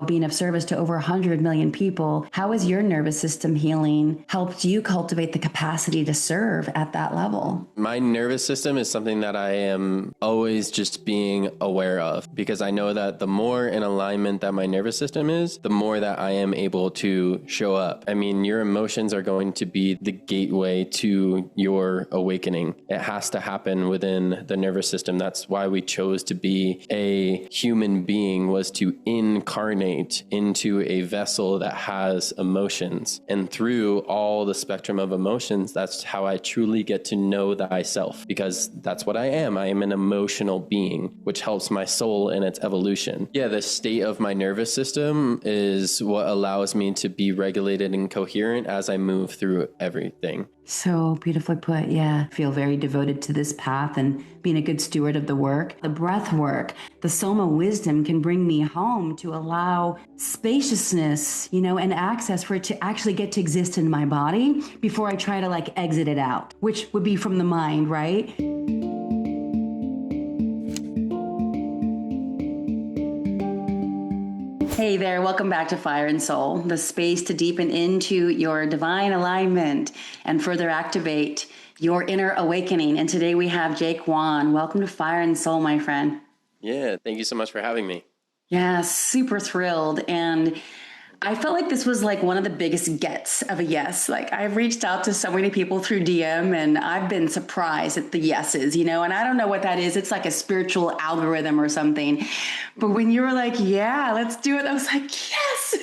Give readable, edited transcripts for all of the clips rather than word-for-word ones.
being of service to over 100 million people. How has your nervous system healing helped you cultivate the capacity to serve at that level? My nervous system is something that I am always just being aware of, because I know that the more in alignment that my nervous system is, the more that I am able to show up. I mean, your emotions are going to be the gateway to your awakening. It has to happen within the nervous system. That's why we chose to be a human being, was to incarnate into a vessel that has emotions. And through all the spectrum of emotions, that's how I truly get to know thyself, because that's what I am. I am an emotional being, which helps my soul in its evolution. Yeah, the state of my nervous system is what allows me to be regulated and coherent as I move through everything. So beautifully put. Yeah. I feel very devoted to this path and being a good steward of the work. The breath work, the Soma wisdom can bring me home to allow spaciousness, and access for it to actually get to exist in my body before I try to exit it out, which would be from the mind, right? Hey there, welcome back to Fire and Soul, the space to deepen into your divine alignment and further activate your inner awakening. And today we have Jake Whan. Welcome to Fire and Soul, my friend. Yeah, thank you so much for having me. Yeah, super thrilled. And I felt like this was one of the biggest gets of a yes. I've reached out to so many people through DM and I've been surprised at the yeses, and I don't know what that is. It's like a spiritual algorithm or something. But when you were like, yeah, let's do it, I was like, yes.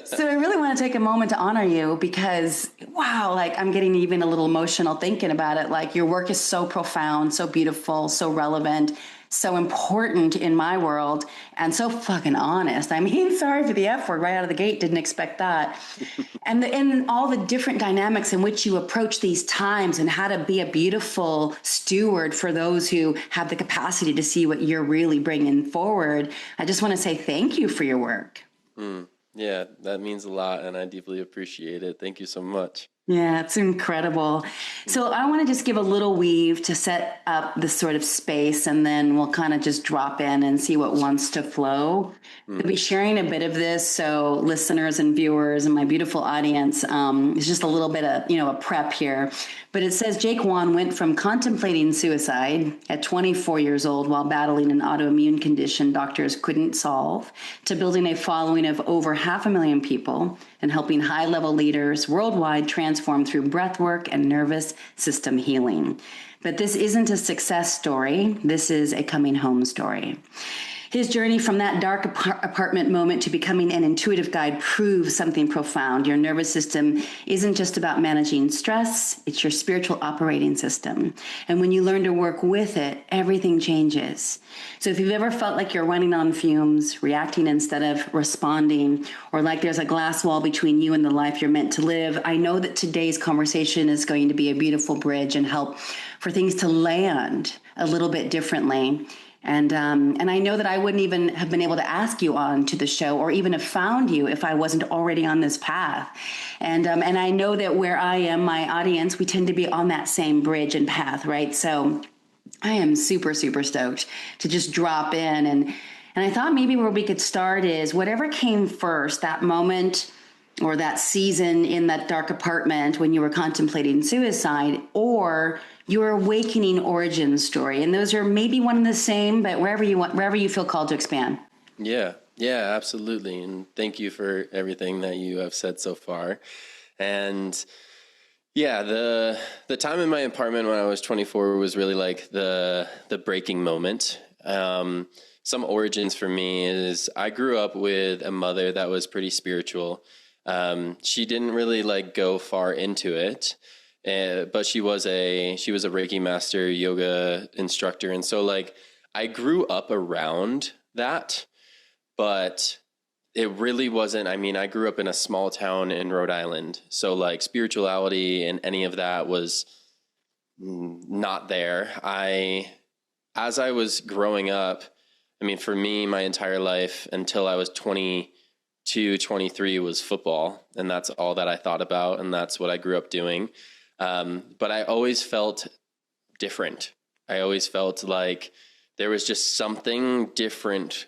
So I really want to take a moment to honor you because, wow, I'm getting even a little emotional thinking about it. Your work is so profound, so beautiful, so relevant, so important in my world, and so fucking honest. I mean, sorry for the F word right out of the gate, didn't expect that. And all the different dynamics in which you approach these times and how to be a beautiful steward for those who have the capacity to see what you're really bringing forward. I just want to say thank you for your work. Yeah, that means a lot, and I deeply appreciate it. Thank you so much. Yeah, it's incredible. So I want to just give a little weave to set up this sort of space, and then we'll kind of just drop in and see what wants to flow. I'll be sharing a bit of this, so listeners and viewers and my beautiful audience, it's just a little bit of, a prep here. But it says Jake Whan went from contemplating suicide at 24 years old while battling an autoimmune condition doctors couldn't solve, to building a following of over 500,000 people and helping high-level leaders worldwide transform through breathwork and nervous system healing. But this isn't a success story. This is a coming home story. His journey from that dark apartment moment to becoming an intuitive guide proves something profound. Your nervous system isn't just about managing stress, it's your spiritual operating system. And when you learn to work with it, everything changes. So if you've ever felt like you're running on fumes, reacting instead of responding, or like there's a glass wall between you and the life you're meant to live, I know that today's conversation is going to be a beautiful bridge and help for things to land a little bit differently. And I know that I wouldn't even have been able to ask you on to the show or even have found you if I wasn't already on this path. And I know that where I am, my audience, we tend to be on that same bridge and path, right? So I am super, super stoked to just drop in. And I thought maybe where we could start is whatever came first, that moment or that season in that dark apartment when you were contemplating suicide, or your awakening origin story. And those are maybe one and the same, but wherever you feel called to expand. Yeah, absolutely. And thank you for everything that you have said so far. And yeah, the time in my apartment when I was 24 was really like the breaking moment. Some origins for me is I grew up with a mother that was pretty spiritual. She didn't really go far into it. But she was a Reiki master, yoga instructor. And so I grew up around that, but it really wasn't, I grew up in a small town in Rhode Island. So spirituality and any of that was not there. As I was growing up, for me, my entire life until I was 22, 23 was football. And that's all that I thought about. And that's what I grew up doing. But I always felt different. I always felt like there was just something different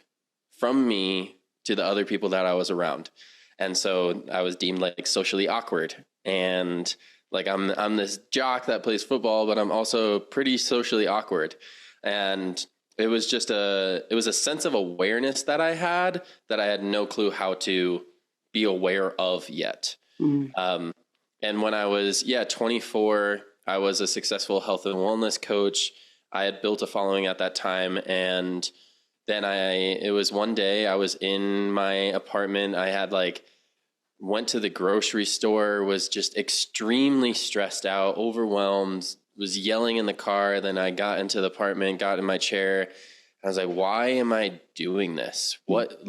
from me to the other people that I was around. And so I was deemed like socially awkward, and like I'm this jock that plays football, but I'm also pretty socially awkward. And it was a sense of awareness that I had no clue how to be aware of yet. And when I was 24, I was a successful health and wellness coach. I had built a following at that time, and then it was one day I was in my apartment. I had went to the grocery store, was just extremely stressed out, overwhelmed, was yelling in the car. Then I got into the apartment, got in my chair. I was like, why am I doing this? What,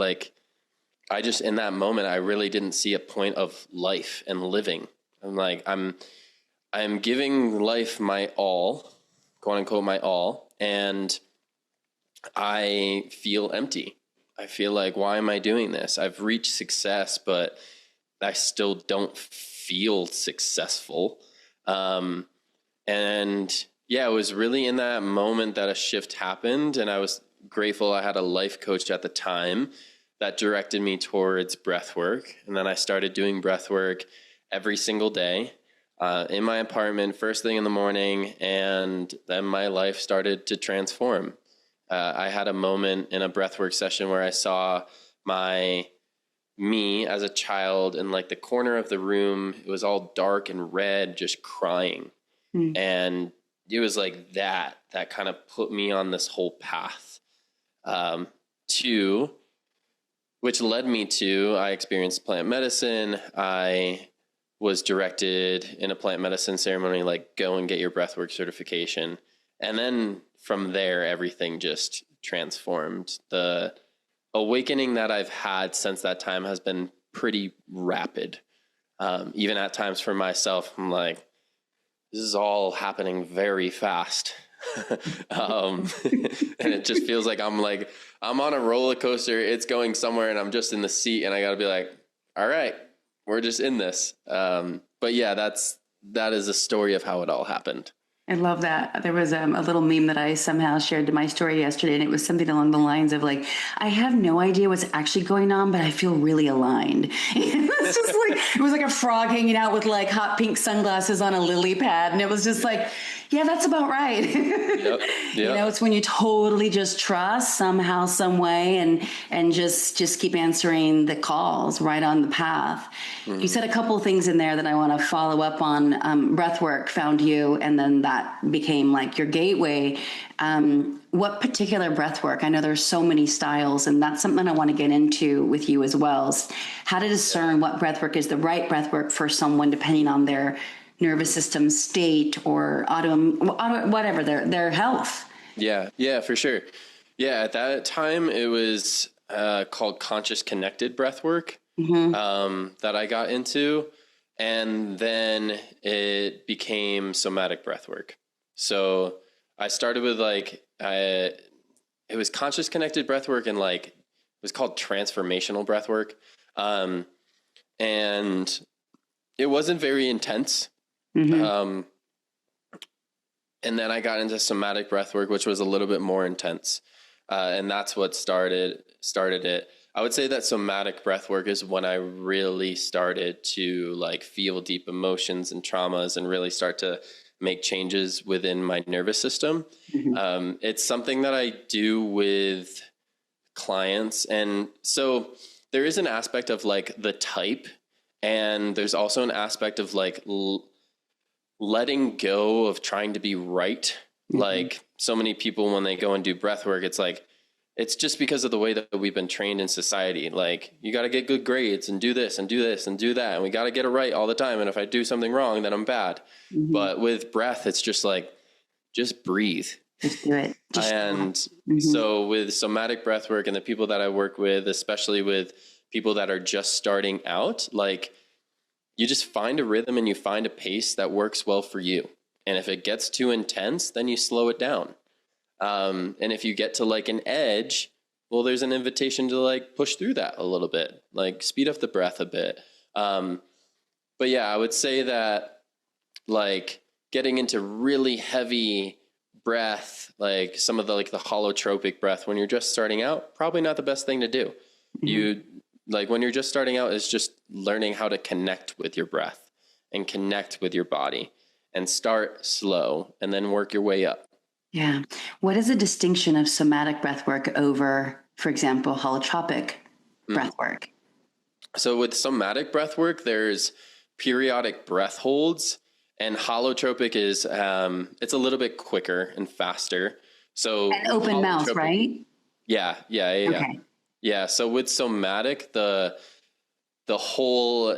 I just, in that moment, I really didn't see a point of life and living. I'm like, I'm giving life my all, quote unquote, my all. And I feel empty. I feel like, why am I doing this? I've reached success, but I still don't feel successful. And yeah, it was really in that moment that a shift happened. And I was grateful I had a life coach at the time that directed me towards breath work. And then I started doing breath work every single day in my apartment, first thing in the morning. And then my life started to transform. I had a moment in a breathwork session where I saw me as a child in the corner of the room. It was all dark and red, just crying. And it was that kind of put me on this whole path, which led me to, I experienced plant medicine. I was directed in a plant medicine ceremony, go and get your breathwork certification. And then from there, everything just transformed. The awakening that I've had since that time has been pretty rapid. Even at times for myself, I'm like, this is all happening very fast. And it just feels like I'm on a roller coaster. It's going somewhere and I'm just in the seat, and I got to be like, all right, we're just in this. But yeah, that is a story of how it all happened. I love that. There was a little meme that I somehow shared to my story yesterday, and it was something along the lines of I have no idea what's actually going on, but I feel really aligned. It was like a frog hanging out with hot pink sunglasses on a lily pad. And it was just yeah, that's about right. Yep. It's when you totally just trust somehow, some way, and just keep answering the calls right on the path. Mm-hmm. You said a couple of things in there that I want to follow up on. Breathwork found you, and then that became your gateway. What particular breathwork? I know there's so many styles, and that's something I want to get into with you as well. How to discern what breathwork is the right breathwork for someone, depending on their nervous system state or whatever their health. Yeah, for sure. Yeah, at that time it was called conscious connected breathwork. Mm-hmm. That I got into. And then it became somatic breathwork. So I started with it was conscious connected breathwork, and it was called transformational breathwork. And it wasn't very intense. Mm-hmm. And then I got into somatic breathwork, which was a little bit more intense. And that's what started it. I would say that somatic breathwork is when I really started to feel deep emotions and traumas and really start to make changes within my nervous system. Mm-hmm. It's something that I do with clients. And so there is an aspect of the type, and there's also an aspect of letting go of trying to be right. Mm-hmm. So many people, when they go and do breathwork, it's just because of the way that we've been trained in society. You got to get good grades and do this and do this and do that. And we got to get it right all the time. And if I do something wrong, then I'm bad. Mm-hmm. But with breath, it's just just breathe. Just do it. So with somatic breathwork and the people that I work with, especially with people that are just starting out, you just find a rhythm and you find a pace that works well for you. And if it gets too intense, then you slow it down. And if you get to an edge, well, there's an invitation to push through that a little bit, speed up the breath a bit. But yeah, I would say that getting into really heavy breath, some of the holotropic breath when you're just starting out, probably not the best thing to do. You like when you're just starting out, is just learning how to connect with your breath and connect with your body, and start slow and then work your way up. Yeah. What is the distinction of somatic breath work over, for example, holotropic breath work? So with somatic breath work, there's periodic breath holds, and holotropic is it's a little bit quicker and faster. So An with open mouth, holotropic, right? Okay. yeah. So with somatic, the whole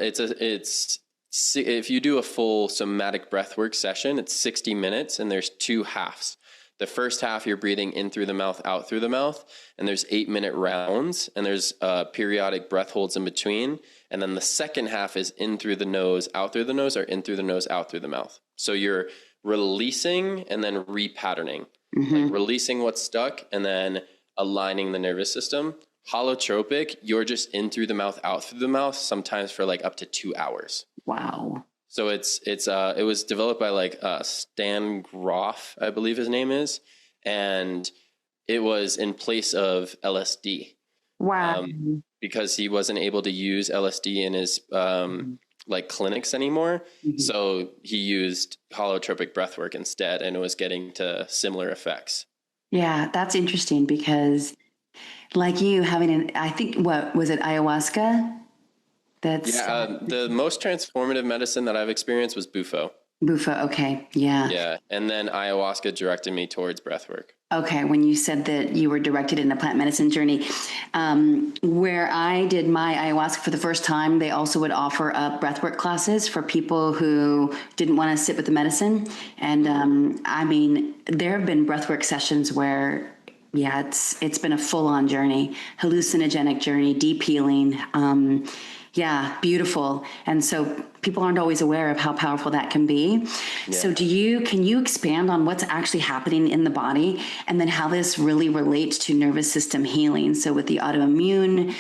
if you do a full somatic breathwork session, it's 60 minutes, and there's two halves. The first half, you're breathing in through the mouth, out through the mouth, and there's 8-minute rounds, and there's periodic breath holds in between. And then the second half is in through the nose, out through the nose, or in through the nose, out through the mouth. So you're releasing and then repatterning, like releasing what's stuck and then aligning the nervous system. Holotropic, you're just in through the mouth, out through the mouth, sometimes for like up to 2 hours. Wow. So it was developed by like Stan Groff, I believe his name is, and it was in place of LSD. Wow. Because he wasn't able to use LSD in his like clinics anymore, so he used holotropic breathwork instead, and it was getting to similar effects. Yeah, that's interesting because, like you having I think, what was it, ayahuasca? That's The most transformative medicine that I've experienced was Bufo. Bufo. Okay. Yeah. Yeah. And then ayahuasca directed me towards breathwork. Okay. When you said that you were directed in a plant medicine journey, where I did my ayahuasca for the first time, they also would offer up breathwork classes for people who didn't want to sit with the medicine. And I mean, there have been breathwork sessions where, yeah, it's been a full-on journey, hallucinogenic journey, deep healing. Yeah, beautiful. And so people aren't always aware of how powerful that can be. Yeah. So can you expand on what's actually happening in the body, and then how this really relates to nervous system healing? So with the autoimmune,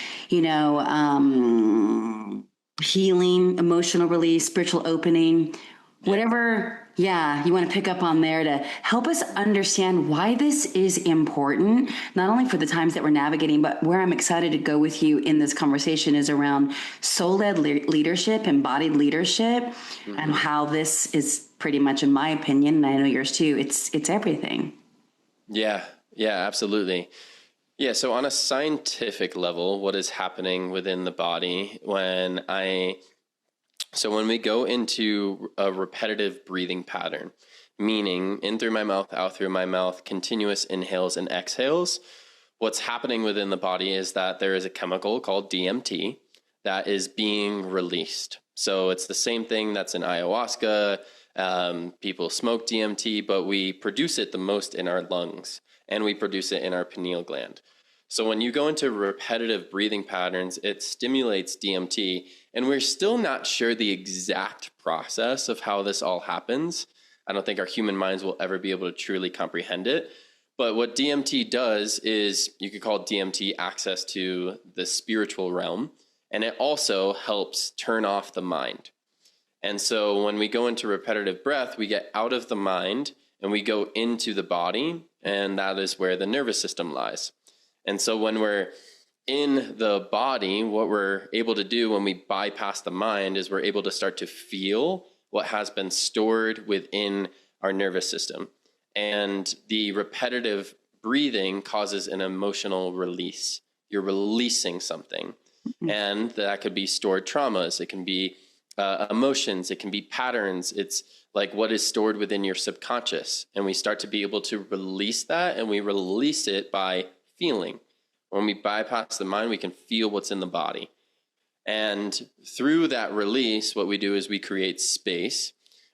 healing, emotional release, spiritual opening, whatever, you want to pick up on there to help us understand why this is important, not only for the times that we're navigating, but where I'm excited to go with you in this conversation is around soul-led leadership, embodied leadership, and how this is pretty much, in my opinion, and I know yours too, it's everything. Yeah, absolutely. Yeah, so on a scientific level, what is happening within the body when we go into a repetitive breathing pattern, meaning in through my mouth, out through my mouth, continuous inhales and exhales, what's happening within the body is that there is a chemical called DMT that is being released. So it's the same thing that's in ayahuasca. People smoke DMT, but we produce it the most in our lungs, and we produce it in our pineal gland. So when you go into repetitive breathing patterns, it stimulates DMT, and we're still not sure the exact process of how this all happens. I don't think our human minds will ever be able to truly comprehend it. But what DMT does is, you could call DMT access to the spiritual realm, and it also helps turn off the mind. And so when we go into repetitive breath, we get out of the mind and we go into the body, and that is where the nervous system lies. And so when we're in the body, what we're able to do when we bypass the mind is we're able to start to feel what has been stored within our nervous system. And the repetitive breathing causes an emotional release. You're releasing something. And that could be stored traumas. It can be emotions. It can be patterns. It's like what is stored within your subconscious. And we start to be able to release that, and we release it by feeling. When we bypass the mind, we can feel what's in the body. And through that release, what we do is we create space.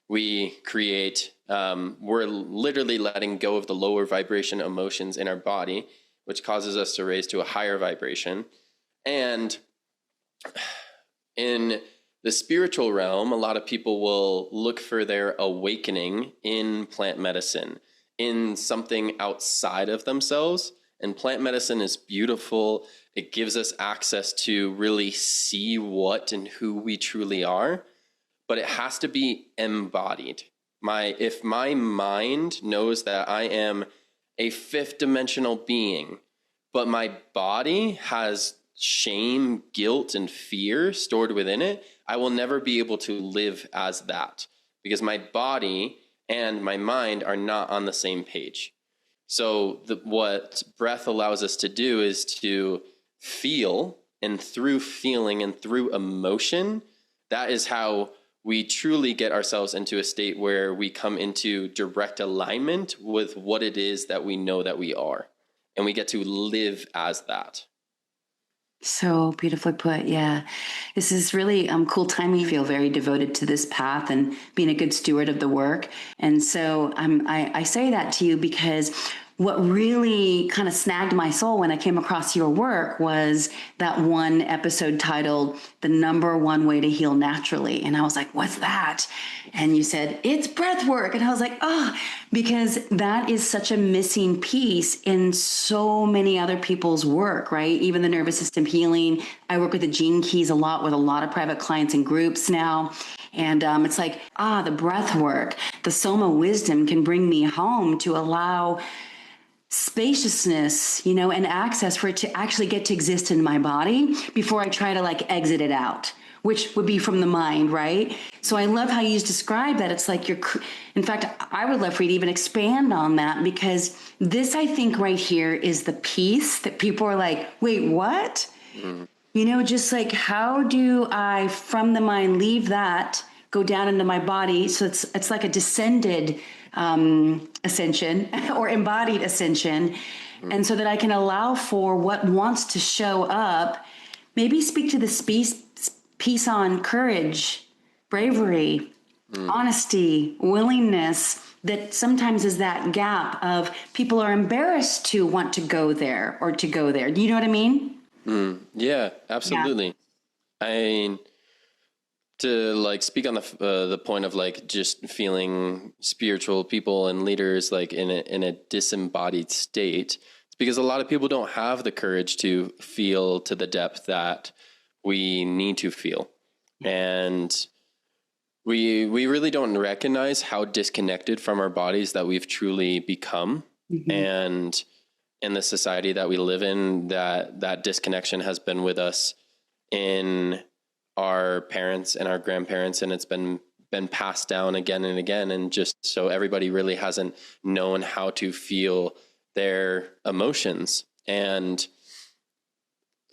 We create, we're literally letting go of the lower vibration emotions in our body, which causes us to raise to a higher vibration. And in the spiritual realm, a lot of people will look for their awakening in plant medicine, in something outside of themselves. And plant medicine is beautiful. It gives us access to really see what and who we truly are, but it has to be embodied. If my mind knows that I am a fifth dimensional being, but my body has shame, guilt, and fear stored within it, I will never be able to live as that because my body and my mind are not on the same page. So what breath allows us to do is to feel, and through feeling and through emotion, that is how we truly get ourselves into a state where we come into direct alignment with what it is that we know that we are. And we get to live as that. So beautifully put. Yeah. This is really cool time. We feel very devoted to this path and being a good steward of the work. And so I say that to you because what really kind of snagged my soul when I came across your work was that one episode titled "The Number One Way to Heal Naturally." And I was like, what's that? And you said, it's breath work. And I was like, oh, because that is such a missing piece in so many other people's work, right? Even the nervous system healing. I work with the gene keys a lot with a lot of private clients and groups now. And it's like, the breath work, the Soma wisdom can bring me home to allow spaciousness, and access for it to actually get to exist in my body before I try to exit it out, which would be from the mind, right? So I love how you just describe that. It's like in fact, I would love for you to even expand on that, because this, I think right here is the piece that people are like, wait, what? Just like, how do I from the mind leave that, go down into my body? So it's like a descended ascension or embodied ascension. And so that I can allow for what wants to show up, maybe speak to this piece on courage, bravery, honesty, willingness, that sometimes is that gap of people are embarrassed to want to go there or to go there. Do you know what I mean? Yeah, absolutely. Yeah. I mean, to speak on the point of just feeling spiritual people and leaders in a disembodied state, it's because a lot of people don't have the courage to feel to the depth that we need to feel. And we really don't recognize how disconnected from our bodies that we've truly become. And in the society that we live in, that disconnection has been with us in our parents and our grandparents, and it's been passed down again and again. And just so everybody really hasn't known how to feel their emotions. And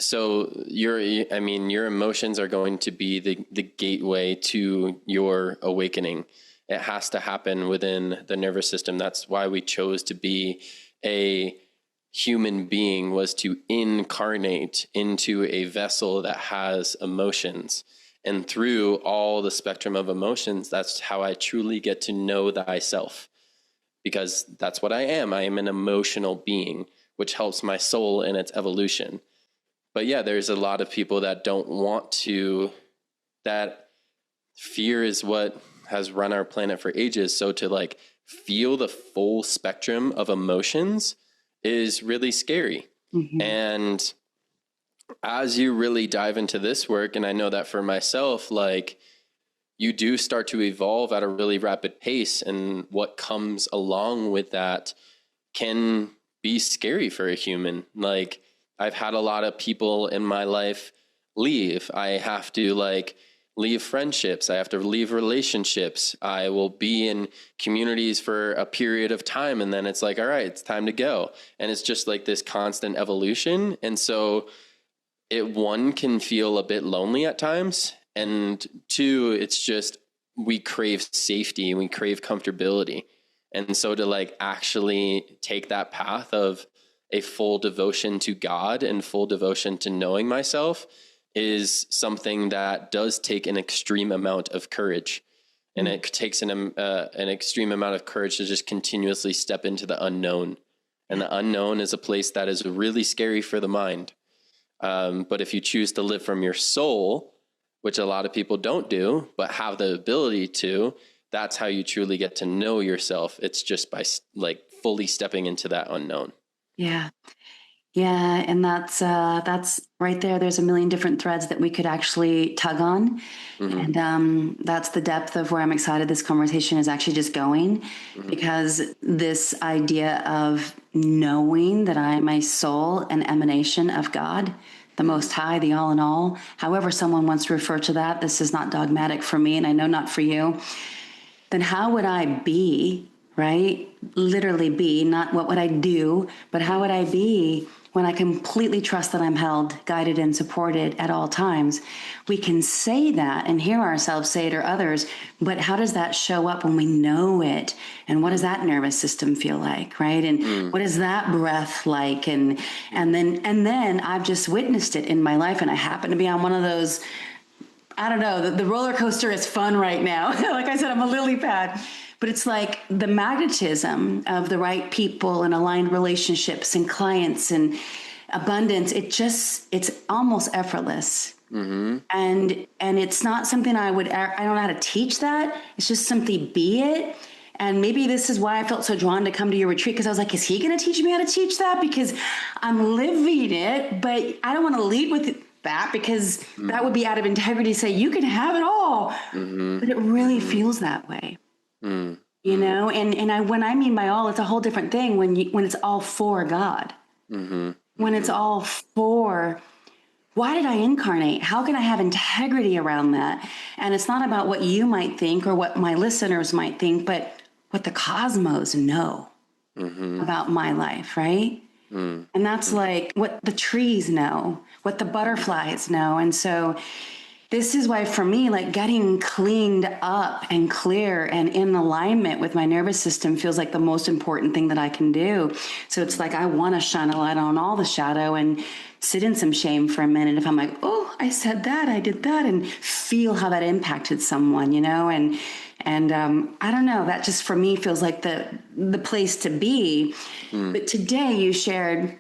so your emotions are going to be the gateway to your awakening. It has to happen within the nervous system. That's why we chose to be a human being, was to incarnate into a vessel that has emotions. And through all the spectrum of emotions, that's how I truly get to know thyself, because that's what I am. I am an emotional being, which helps my soul in its evolution. But yeah, there's a lot of people that don't want to, that fear is what has run our planet for ages. So to feel the full spectrum of emotions is really scary. And as you really dive into this work, and I know that for myself, you do start to evolve at a really rapid pace, and what comes along with that can be scary for a human. I've had a lot of people in my life leave. I have to leave friendships. I have to leave relationships. I will be in communities for a period of time, and then it's all right, it's time to go. And it's just this constant evolution. And so one can feel a bit lonely at times. And two, it's just, we crave safety and we crave comfortability. And so to actually take that path of a full devotion to God and full devotion to knowing myself is something that does take an extreme amount of courage. And it takes an extreme amount of courage to just continuously step into the unknown. And the unknown is a place that is really scary for the mind. But if you choose to live from your soul, which a lot of people don't do, but have the ability to, that's how you truly get to know yourself. It's just by fully stepping into that unknown. Yeah. Yeah. And that's right there. There's a million different threads that we could actually tug on. And that's the depth of where I'm excited this conversation is actually just going, because this idea of knowing that I am a soul, an emanation of God, the Most High, the all in all, however someone wants to refer to that, this is not dogmatic for me, and I know not for you, then how would I be, right? Literally be, not what would I do, but how would I be when I completely trust that I'm held, guided, and supported at all times? We can say that and hear ourselves say it or others, but how does that show up when we know it? And what does that nervous system feel like, right? And what is that breath like? And then I've just witnessed it in my life, and I happen to be on one of those. I don't know, the roller coaster is fun right now. Like I said, I'm a lily pad. But it's like the magnetism of the right people and aligned relationships and clients and abundance. It's almost effortless. Mm-hmm. And it's not something I don't know how to teach that. It's just simply be it. And maybe this is why I felt so drawn to come to your retreat, because I was like, is he going to teach me how to teach that? Because I'm living it, but I don't want to lead with that, because that would be out of integrity to say, you can have it all. Mm-hmm. But it really feels that way. You know, and when I mean by all, it's a whole different thing when it's all for God. Mm-hmm. When it's all for, why did I incarnate? How can I have integrity around that? And it's not about what you might think or what my listeners might think, but what the cosmos know about my life, right? And that's like what the trees know, what the butterflies know. And so this is why, for me, like getting cleaned up and clear and in alignment with my nervous system feels like the most important thing that I can do. So it's like I want to shine a light on all the shadow and sit in some shame for a minute. If I'm like, oh, I said that, I did that, and feel how that impacted someone, you know, and I don't know, that just for me feels like the place to be. But today you shared,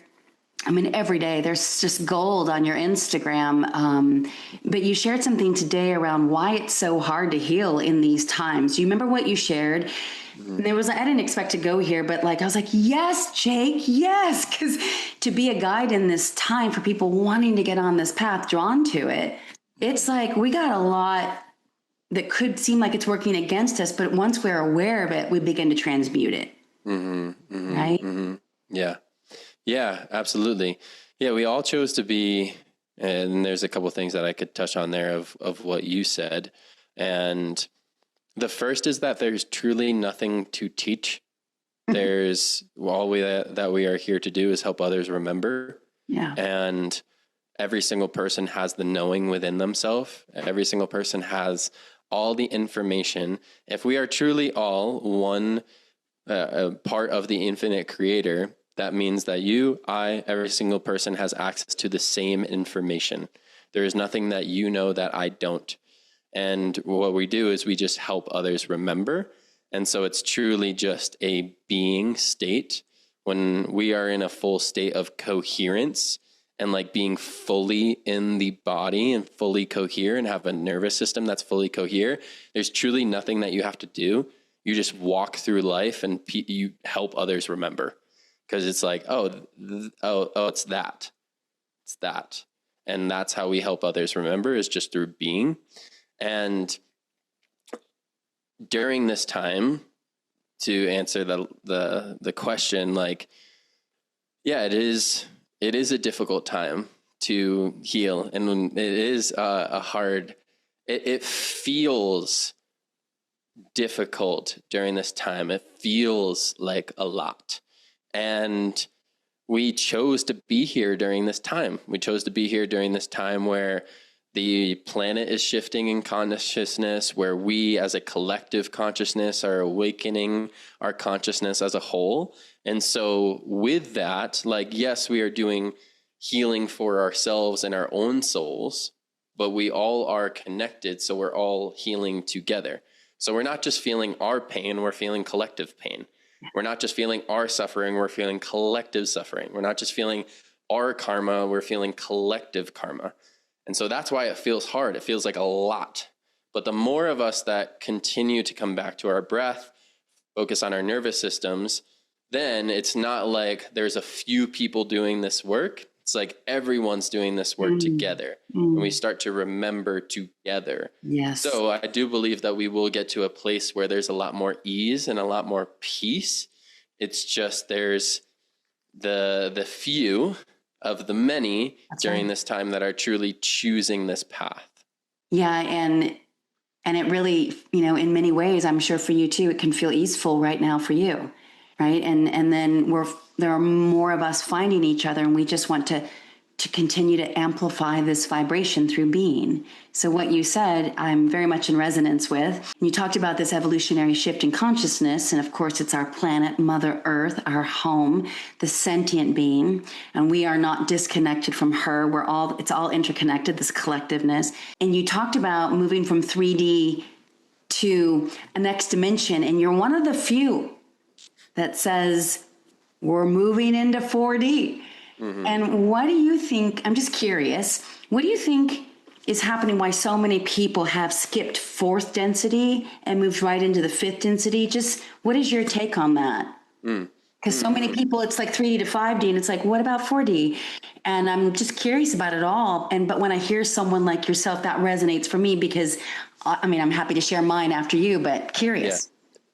I mean, every day there's just gold on your Instagram. But you shared something today around why it's so hard to heal in these times. Do you remember what you shared? And I didn't expect to go here, but like, I was like, yes, Jake, yes. Because to be a guide in this time for people wanting to get on this path, drawn to it, it's like, we got a lot that could seem like it's working against us, but once we're aware of it, we begin to transmute it. Right? Yeah. Yeah, absolutely. Yeah, we all chose to be, and there's a couple of things that I could touch on there of what you said. And the first is that there's truly nothing to teach. There's that we are here to do is help others remember. Yeah. And every single person has the knowing within themselves. Every single person has all the information. If we are truly all one part of the infinite creator, that means that you, I, every single person has access to the same information. There is nothing that you know that I don't. And what we do is we just help others remember. And so it's truly just a being state. When we are in a full state of coherence and like being fully in the body and fully cohere and have a nervous system that's fully cohere, there's truly nothing that you have to do. You just walk through life and you help others remember. Because it's like, it's that. It's that. And that's how we help others remember, is just through being. And during this time, to answer the question, like, yeah, it is a difficult time to heal. And it is a hard, it feels difficult during this time. It feels like a lot. And we chose to be here during this time. We chose to be here during this time where the planet is shifting in consciousness, where we as a collective consciousness are awakening our consciousness as a whole. And so with that, like, yes, we are doing healing for ourselves and our own souls, but we all are connected. So we're all healing together. So we're not just feeling our pain, we're feeling collective pain. We're not just feeling our suffering, we're feeling collective suffering. We're not just feeling our karma, we're feeling collective karma. And so that's why it feels hard. It feels like a lot. But the more of us that continue to come back to our breath, focus on our nervous systems, then it's not like there's a few people doing this work. It's like everyone's doing this work together. And we start to remember together. Yes. So I do believe that we will get to a place where there's a lot more ease and a lot more peace. It's just there's the few of the many during right. this time that are truly choosing this path. Yeah. And it really, in many ways, I'm sure for you too, it can feel easeful right now for you. Right. And then there are more of us finding each other, and we just want to continue to amplify this vibration through being. So what you said, I'm very much in resonance with. You talked about this evolutionary shift in consciousness. And of course, it's our planet, Mother Earth, our home, the sentient being. And we are not disconnected from her. It's all interconnected, this collectiveness. And you talked about moving from 3D to a next dimension. And you're one of the few that says we're moving into 4D. Mm-hmm. And what do you think? I'm just curious. What do you think is happening? Why so many people have skipped fourth density and moved right into the fifth density? Just what is your take on that? Because so many people, it's like 3D to 5D, and it's like, what about 4D? And I'm just curious about it all. But when I hear someone like yourself, that resonates for me because, I'm happy to share mine after you, but curious.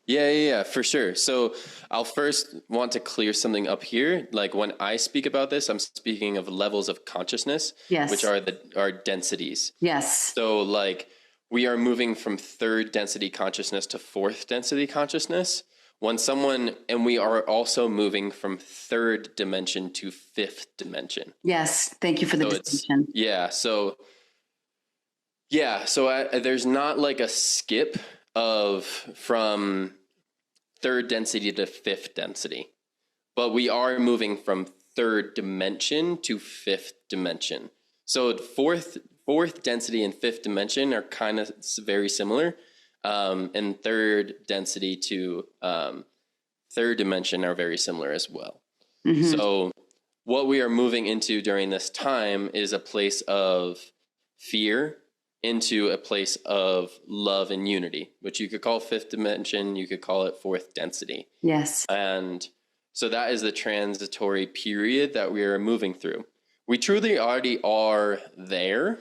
Yeah, for sure. So I'll first want to clear something up here. Like when I speak about this, I'm speaking of levels of consciousness, yes, which are our densities. Yes. So like we are moving from third density consciousness to fourth density consciousness. And we are also moving from third dimension to fifth dimension. Yes. Thank you for the distinction. So there's not like a skip from third density to fifth density, but we are moving from third dimension to fifth dimension. So fourth density and fifth dimension are kind of very similar, and third density to third dimension are very similar as well. Mm-hmm. So what we are moving into during this time is a place of fear into a place of love and unity, which you could call fifth dimension, you could call it fourth density. Yes. And so that is the transitory period that we are moving through. We truly already are there.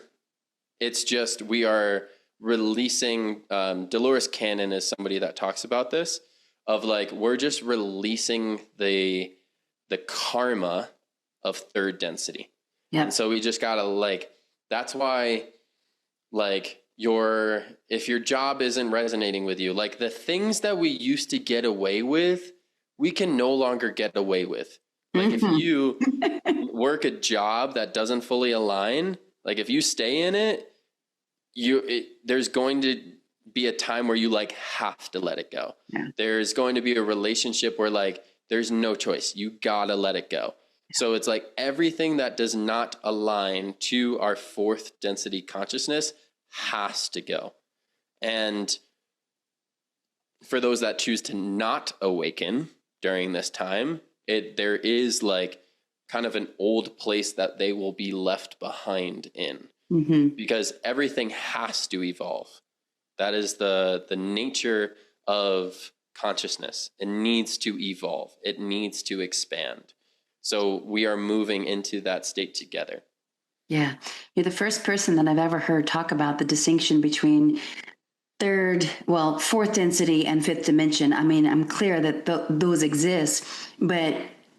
It's just we are releasing, Dolores Cannon is somebody that talks about this, of like, we're just releasing the karma of third density. Yeah. And so we just gotta that's why if your job isn't resonating with you, like the things that we used to get away with, we can no longer get away with. Like if you work a job that doesn't fully align, like if you stay in it, there's going to be a time where you have to let it go. Yeah. There's going to be a relationship where there's no choice. You gotta let it go. So it's like everything that does not align to our fourth density consciousness has to go. And for those that choose to not awaken during this time, there is kind of an old place that they will be left behind in, because everything has to evolve. That is the nature of consciousness. It needs to evolve. It needs to expand. So we are moving into that state together. Yeah. You're the first person that I've ever heard talk about the distinction between fourth density and fifth dimension. I mean, I'm clear that those exist, but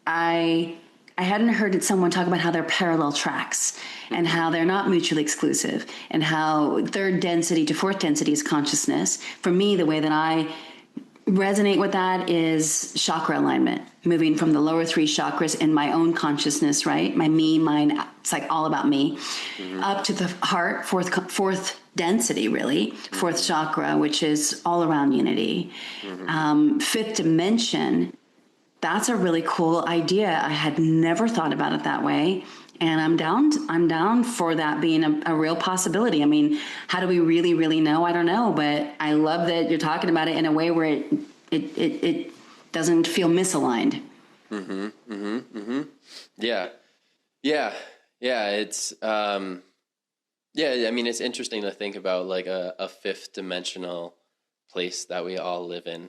I hadn't heard someone talk about how they're parallel tracks and how they're not mutually exclusive, and how third density to fourth density is consciousness. For me, the way that I resonate with that is chakra alignment, moving from the lower three chakras in my own consciousness, right? My me, mine, it's all about me, up to the heart, fourth density, really, fourth chakra, which is all around unity. Fifth dimension, that's a really cool idea. I had never thought about it that way. And I'm down for that being a real possibility. I mean, how do we really, really know? I don't know, but I love that you're talking about it in a way where it doesn't feel misaligned. Yeah. It's, I mean, it's interesting to think about a fifth dimensional place that we all live in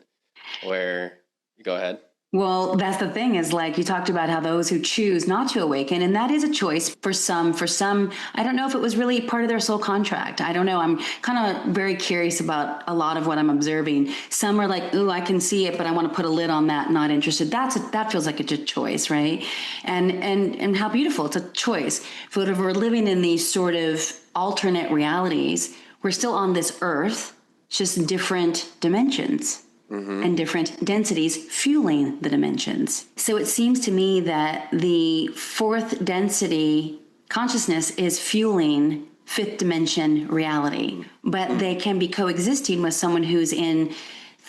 where, go ahead. Well, that's the thing is like you talked about how those who choose not to awaken, and that is a choice for some. For some, I don't know if it was really part of their soul contract. I don't know. I'm kind of very curious about a lot of what I'm observing. Some are like, "Ooh, I can see it, but I want to put a lid on that. Not interested." That feels like a choice, right? And how beautiful! It's a choice. But if we're living in these sort of alternate realities, we're still on this earth, just different dimensions and different densities fueling the dimensions. So it seems to me that the fourth density consciousness is fueling fifth dimension reality, but they can be coexisting with someone who's in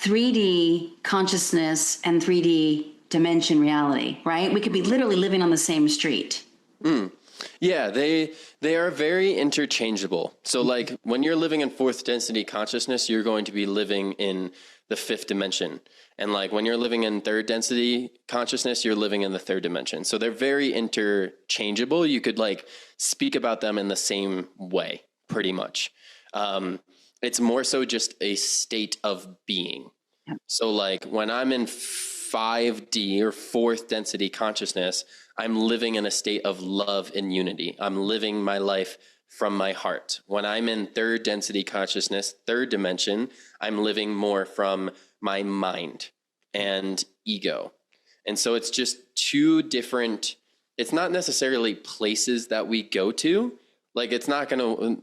3D consciousness and 3D dimension reality, right? We could be literally living on the same street. Yeah, they are very interchangeable. So like when you're living in fourth density consciousness, you're going to be living in the fifth dimension. And like when you're living in third density consciousness, you're living in the third dimension. So they're very interchangeable. You could like speak about them in the same way, pretty much. It's more so just a state of being. Yeah. So like when I'm in 5D or fourth density consciousness, I'm living in a state of love and unity. I'm living my life from my heart. When I'm in third density consciousness, third dimension, I'm living more from my mind and ego. And so it's just two different, it's not necessarily places that we go to. Like it's not going to,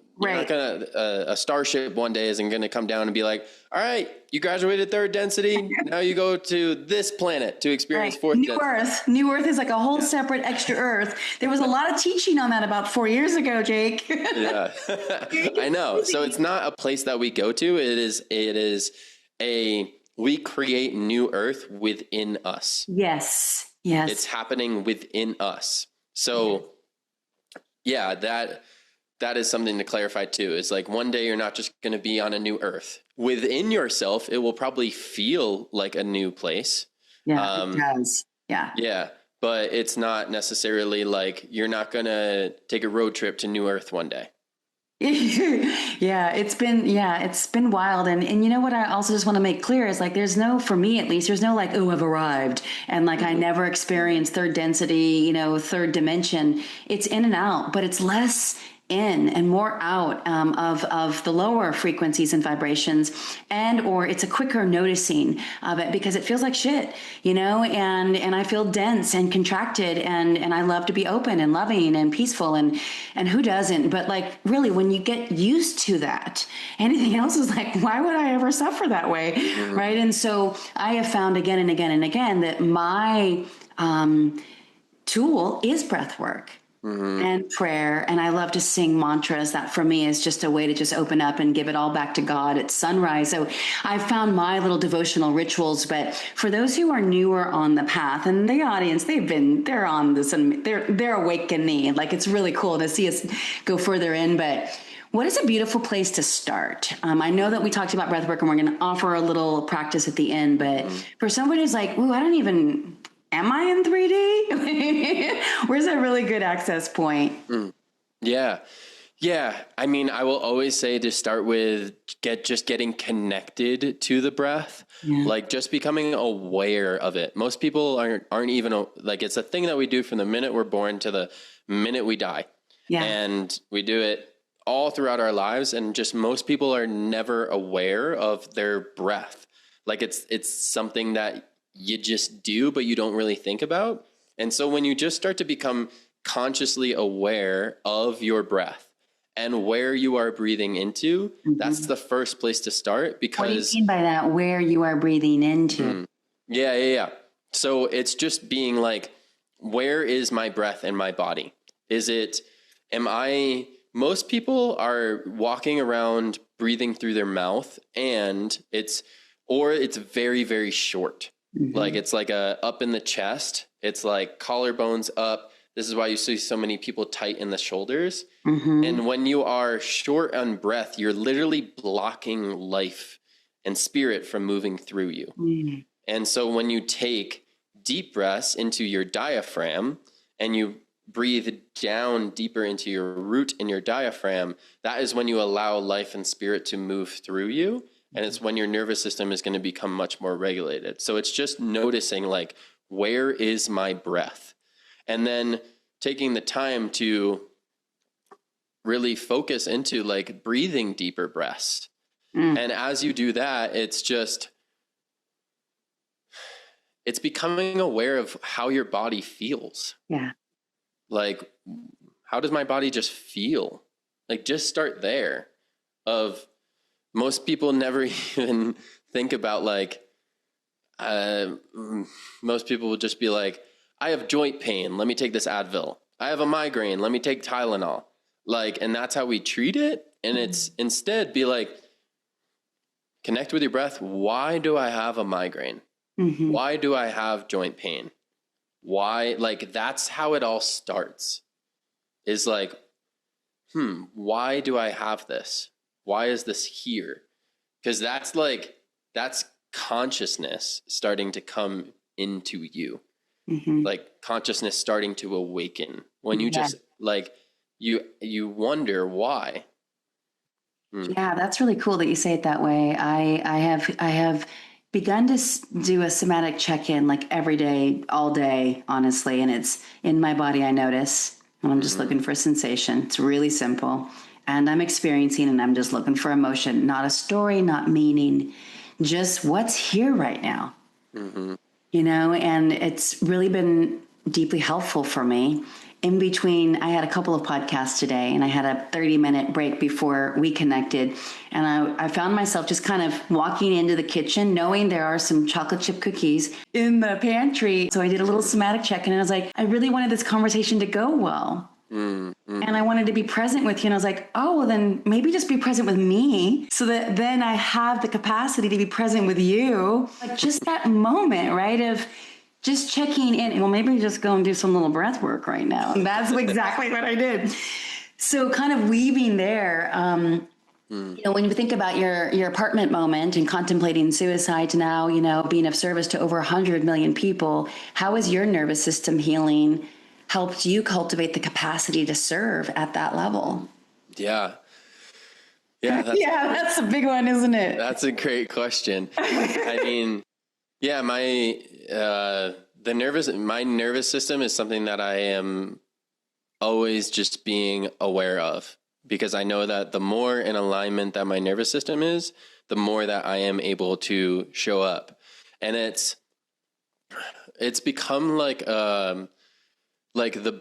a starship one day isn't going to come down and be like, all right, you graduated third density. Now you go to this planet to experience fourth New density. Earth. New Earth is like a whole separate extra Earth. There was a lot of teaching on that about 4 years ago, Jake. Yeah, I know. So it's not a place that we go to. We create new Earth within us. Yes. It's happening within us. So yeah, that is something to clarify too. It's like one day you're not just going to be on a new Earth. Within yourself, it will probably feel like a new place. Yeah, it does. Yeah. Yeah, but it's not necessarily like you're not going to take a road trip to New Earth one day. It's been wild. And you know what I also just want to make clear is like, there's no, for me at least, there's no like, oh, I've arrived. And like, I never experienced third density, third dimension. It's in and out, but it's less in and more out of the lower frequencies and vibrations, or it's a quicker noticing of it because it feels like shit, and I feel dense and contracted and I love to be open and loving and peaceful and who doesn't? But like really when you get used to that, anything else is like, why would I ever suffer that way? Mm-hmm. Right. And so I have found again and again and again that my tool is breath work. Mm-hmm. And prayer. And I love to sing mantras. That for me is just a way to just open up and give it all back to God at sunrise. So I've found my little devotional rituals, but for those who are newer on the path and the audience, they're on this and they're awakening. Like it's really cool to see us go further in, but what is a beautiful place to start? I know that we talked about breathwork and we're going to offer a little practice at the end, but for somebody who's like, ooh, am I in 3D? Where's a really good access point? Yeah. I mean, I will always say to start with getting connected to the breath, like just becoming aware of it. Most people aren't even like, it's a thing that we do from the minute we're born to the minute we die. Yeah. And we do it all throughout our lives. And just most people are never aware of their breath. Like it's something that you just do, but you don't really think about. And so when you just start to become consciously aware of your breath and where you are breathing into, that's the first place to start. Because what do you mean by that? Where you are breathing into? Yeah. So it's just being like, where is my breath in my body? Most people are walking around breathing through their mouth and it's very, very short. Like it's like up in the chest. It's like collarbones up. This is why you see so many people tight in the shoulders. And when you are short on breath, you're literally blocking life and spirit from moving through you. And so when you take deep breaths into your diaphragm and you breathe down deeper into your root in your diaphragm, that is when you allow life and spirit to move through you. And it's when your nervous system is going to become much more regulated. So it's just noticing, like, where is my breath? And then taking the time to really focus into like breathing deeper breaths. And as you do that, it's becoming aware of how your body feels. Yeah. Like, how does my body just feel? Like, just start there. Of most people never even think about, like, most people will just be like, I have joint pain, let me take this Advil. I have a migraine, let me take Tylenol. Like, and that's how we treat it. And it's instead be like, connect with your breath. Why do I have a migraine? Why do I have joint pain? Why? Like, that's how it all starts, is like, why do I have this? Why is this here? Because that's consciousness starting to come into you. Like, consciousness starting to awaken when you just like, you wonder why. Yeah, that's really cool that you say it that way. I have begun to do a somatic check-in like every day, all day, honestly. And it's in my body. I notice when I'm just looking for sensation. It's really simple. And I'm experiencing, and I'm just looking for emotion, not a story, not meaning, just what's here right now. You know, and it's really been deeply helpful for me. In between, I had a couple of podcasts today, and I had a 30-minute break before we connected. And I found myself just kind of walking into the kitchen, knowing there are some chocolate chip cookies in the pantry. So I did a little somatic check-in, and I was like, I really wanted this conversation to go well. And I wanted to be present with you. And I was like, oh, well, then maybe just be present with me so that then I have the capacity to be present with you. Like, just that moment, right, of just checking in. Well, maybe just go and do some little breath work right now. And that's exactly what I did. So kind of weaving there, you know, when you think about your apartment moment and contemplating suicide to now, you know, being of service to over 100 million people, how is your nervous system healing helped you cultivate the capacity to serve at that level? Yeah, That's a big one, isn't it? that's a great question. I mean, yeah, my nervous system is something that I am always just being aware of, because I know that the more in alignment that my nervous system is, the more that I am able to show up. And it's become like the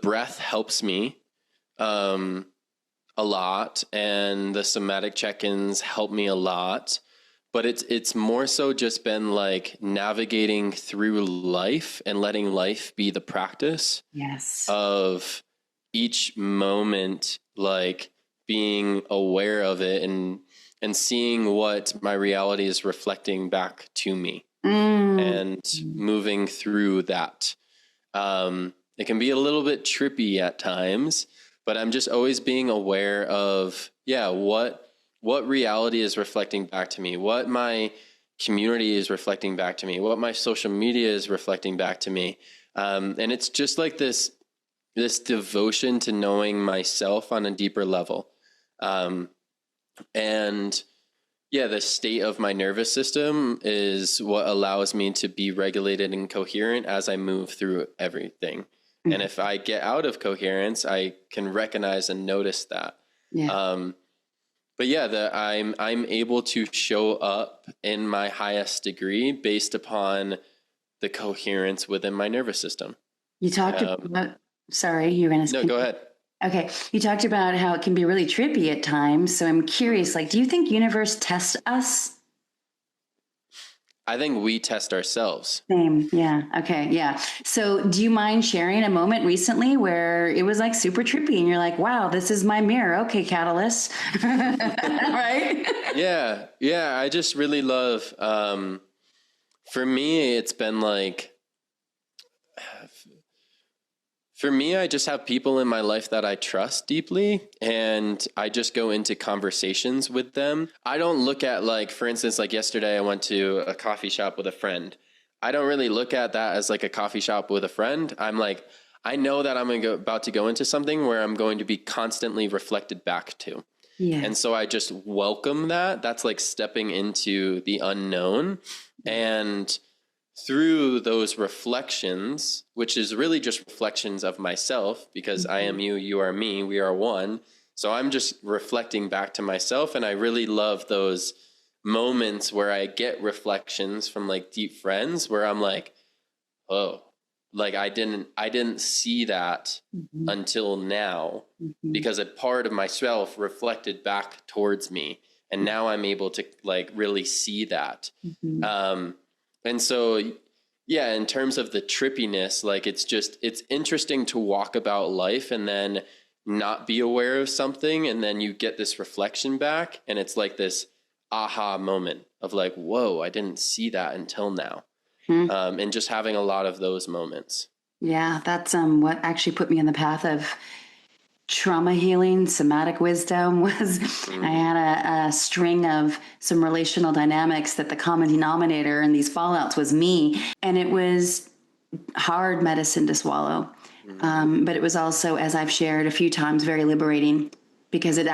breath helps me a lot, and the somatic check-ins help me a lot. But it's more so just been like navigating through life and letting life be the practice of each moment, like being aware of it and seeing what my reality is reflecting back to me and moving through that. It can be a little bit trippy at times, but I'm just always being aware of, what reality is reflecting back to me, what my community is reflecting back to me, what my social media is reflecting back to me. And it's just like this devotion to knowing myself on a deeper level. And the state of my nervous system is what allows me to be regulated and coherent as I move through everything. And if I get out of coherence, I can recognize and notice that. But I'm able to show up in my highest degree based upon the coherence within my nervous system. You talked about, sorry, you're going to speak. No, go ahead. Okay. You talked about how it can be really trippy at times. So I'm curious, like, do you think universe tests us? I think we test ourselves. Same. Yeah. Okay. Yeah. So do you mind sharing a moment recently where it was like super trippy and you're like, wow, this is my mirror. Okay, Catalyst. Right? Yeah. I just really love, for me, it's been like, I just have people in my life that I trust deeply, and I just go into conversations with them. I don't look at, like, for instance, like yesterday I went to a coffee shop with a friend. I don't really look at that as like a coffee shop with a friend. I'm like, I know that I'm about to go into something where I'm going to be constantly reflected back to. Yeah. And so I just welcome that. That's like stepping into the unknown. And through those reflections, which is really just reflections of myself, because I am you, you are me, we are one. So I'm just reflecting back to myself. And I really love those moments where I get reflections from like deep friends where I'm like, oh, like I didn't see that until now, because a part of myself reflected back towards me. And now I'm able to like really see that. And so, yeah, in terms of the trippiness, like it's interesting to walk about life and then not be aware of something. And then you get this reflection back and it's like this aha moment of like, whoa, I didn't see that until now. And just having a lot of those moments. Yeah, that's what actually put me in the path of trauma healing. Somatic wisdom was I had a string of some relational dynamics that the common denominator in these fallouts was me, and it was hard medicine to swallow. But it was also, as I've shared a few times, very liberating, because it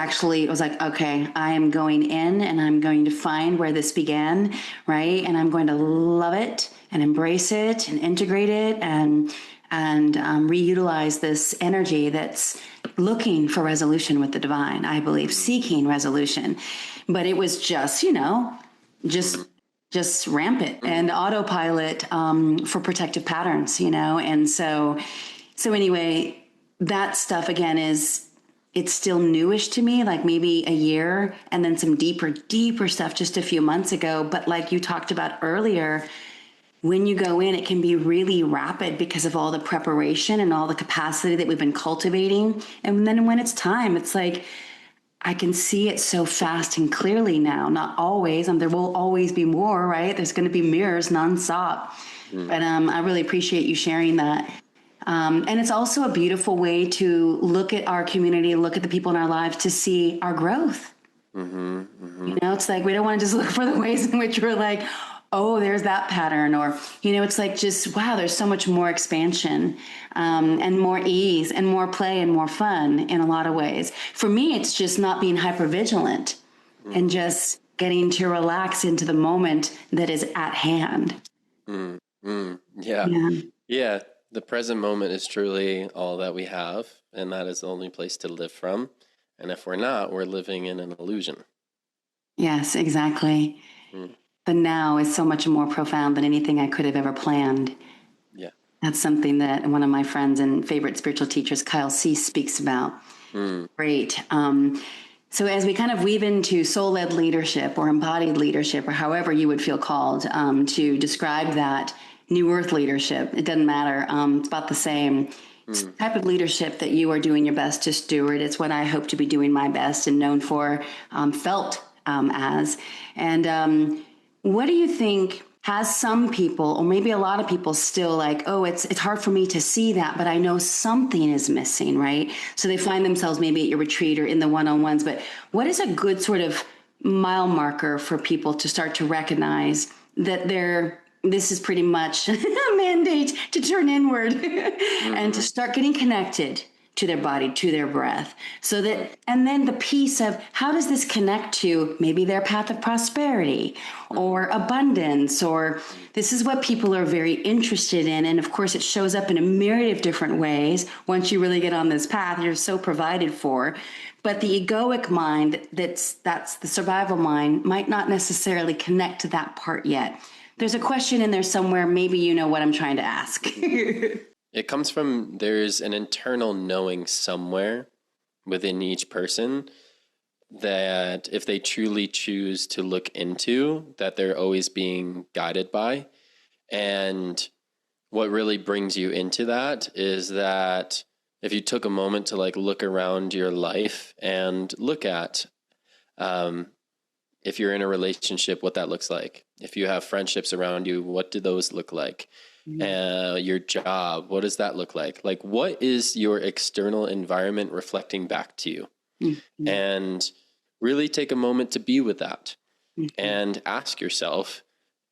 was like, okay, I am going in and I'm going to find where this began, right? And I'm going to love it and embrace it and integrate it and reutilize this energy that's looking for resolution with the divine, I believe, seeking resolution. But it was just, just rampant and autopilot for protective patterns, and so anyway, that stuff again it's still newish to me, like maybe a year, and then some deeper stuff just a few months ago. But like you talked about earlier, when you go in, it can be really rapid because of all the preparation and all the capacity that we've been cultivating. And then when it's time, it's like, I can see it so fast and clearly now. Not always, there will always be more, right? There's going to be mirrors nonstop. But I really appreciate you sharing that. And it's also a beautiful way to look at our community, look at the people in our lives to see our growth. It's like, we don't want to just look for the ways in which we're like, oh, there's that pattern, or, it's like just, wow, there's so much more expansion, and more ease and more play and more fun in a lot of ways. For me, it's just not being hypervigilant and just getting to relax into the moment that is at hand. Yeah. The present moment is truly all that we have, and that is the only place to live from. And if we're not, we're living in an illusion. Yes, exactly. The now is so much more profound than anything I could have ever planned. Yeah. That's something that one of my friends and favorite spiritual teachers, Kyle Cease, speaks about. Great. So as we kind of weave into soul-led leadership or embodied leadership, or however you would feel called to describe that new earth leadership, it doesn't matter. It's about the same. It's the type of leadership that you are doing your best to steward. It's what I hope to be doing my best and known for, felt as. And what do you think has some people, or maybe a lot of people, still like, oh, it's hard for me to see that, but I know something is missing, right? So they find themselves maybe at your retreat or in the one-on-ones. But what is a good sort of mile marker for people to start to recognize that this is pretty much a mandate to turn inward and to start getting connected to their body, to their breath. So that, and then the piece of how does this connect to maybe their path of prosperity or abundance, or this is what people are very interested in. And of course, it shows up in a myriad of different ways. Once you really get on this path, you're so provided for. But the egoic mind, that's the survival mind, might not necessarily connect to that part yet. There's a question in there somewhere. Maybe you know what I'm trying to ask. It comes from, there's an internal knowing somewhere within each person that if they truly choose to look into, that they're always being guided by. And what really brings you into that is that if you took a moment to like look around your life and look at, if you're in a relationship, what that looks like. If you have friendships around you, what do those look like? Your job, what does that look like? Like, what is your external environment reflecting back to you? And really take a moment to be with that and ask yourself,